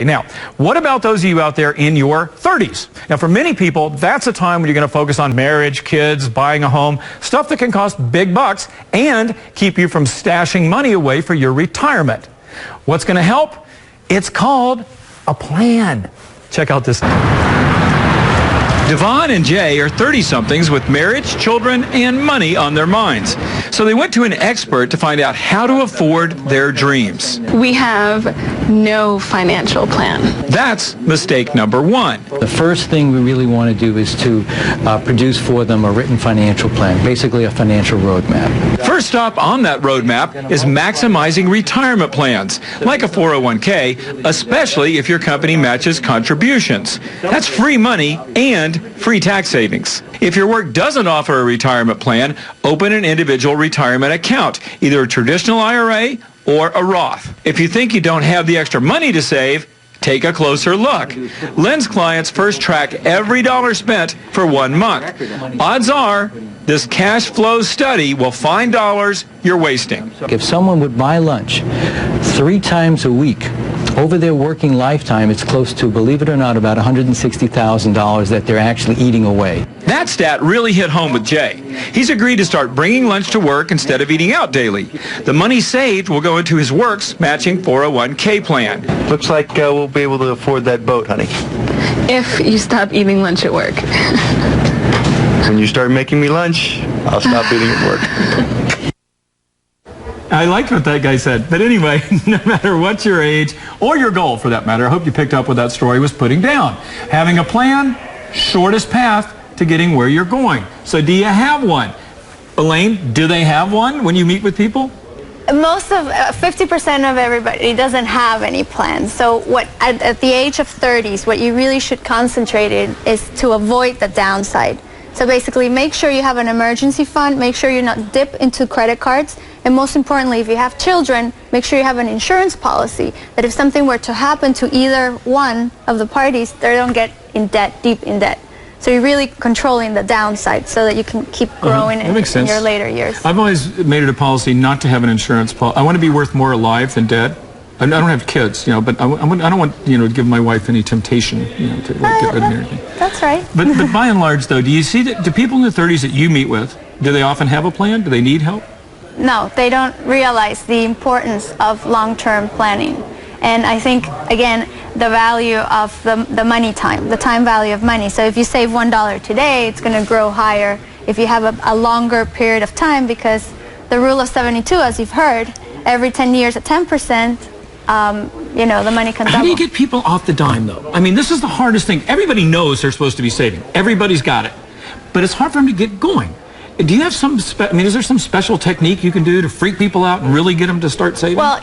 Now, what about those of you out there in your 30s? Now, for many people, that's a time when you're going to focus on marriage, kids, buying a home, stuff that can cost big bucks and keep you from stashing money away for your retirement. What's going to help? It's called a plan. Check out this. Devon and Jay are 30-somethings with marriage, children, and money on their minds. So they went to an expert to find out how to afford their dreams. We have no financial plan. That's mistake number one. The first thing we really want to do is to produce for them a written financial plan, basically a financial roadmap. First stop on that roadmap is maximizing retirement plans, like a 401k, especially if your company matches contributions. That's free money and free tax savings. If your work doesn't offer a retirement plan, open an individual retirement account, either a traditional IRA or a Roth. If you think you don't have the extra money to save, take a closer look. Lynn's clients first track every dollar spent for 1 month. Odds are, this cash flow study will find dollars you're wasting. If someone would buy lunch 3 times a week, over their working lifetime, it's close to, believe it or not, about $160,000 that they're actually eating away. That stat really hit home with Jay. He's agreed to start bringing lunch to work instead of eating out daily. The money saved will go into his work's matching 401k plan. Looks like we'll be able to afford that boat, honey. If you stop eating lunch at work. When you start making me lunch, I'll stop eating at work. I liked what that guy said. But anyway, no matter what your age or your goal for that matter, I hope you picked up what that story was putting down. Having a plan, shortest path to getting where you're going. So do you have one? Elaine, do they have one when you meet with people? Most of 50% of everybody doesn't have any plans. So at the age of 30s, what you really should concentrate in is to avoid the downside. So basically, make sure you have an emergency fund, make sure you're not dip into credit cards, and most importantly, if you have children, make sure you have an insurance policy that if something were to happen to either one of the parties, they don't get in debt, deep in debt. So you're really controlling the downside so that you can keep growing in your later years. I've always made it a policy not to have an insurance policy. I want to be worth more alive than dead. I don't have kids, but I don't want, to give my wife any temptation, to get rid of anything. That's right. But by and large, though, do you see that, do people in their 30s that you meet with, do they often have a plan? Do they need help? No, they don't realize the importance of long-term planning. And I think, again, the value of the money time, the time value of money. So if you save $1 today, it's going to grow higher if you have a longer period of time, because the rule of 72, as you've heard, every 10 years at 10%, the money can double. How do you get people off the dime, though? I mean, this is the hardest thing. Everybody knows they're supposed to be saving. Everybody's got it. But it's hard for them to get going. Do you have some, is there some special technique you can do to freak people out and really get them to start saving? Well,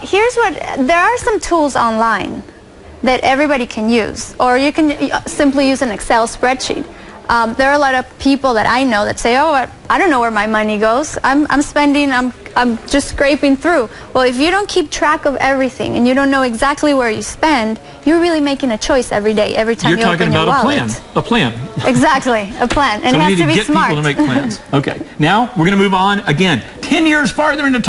there are some tools online that everybody can use. Or you can simply use an Excel spreadsheet. There are a lot of people that I know that say, oh, I don't know where my money goes. I'm just scraping through. Well, if you don't keep track of everything and you don't know exactly where you spend, you're really making a choice every day, every time you open your wallet. You're talking about a plan. Exactly, a plan. And So it has to be smart. people to make plans. Okay, now we're going to move on again, 10 years farther into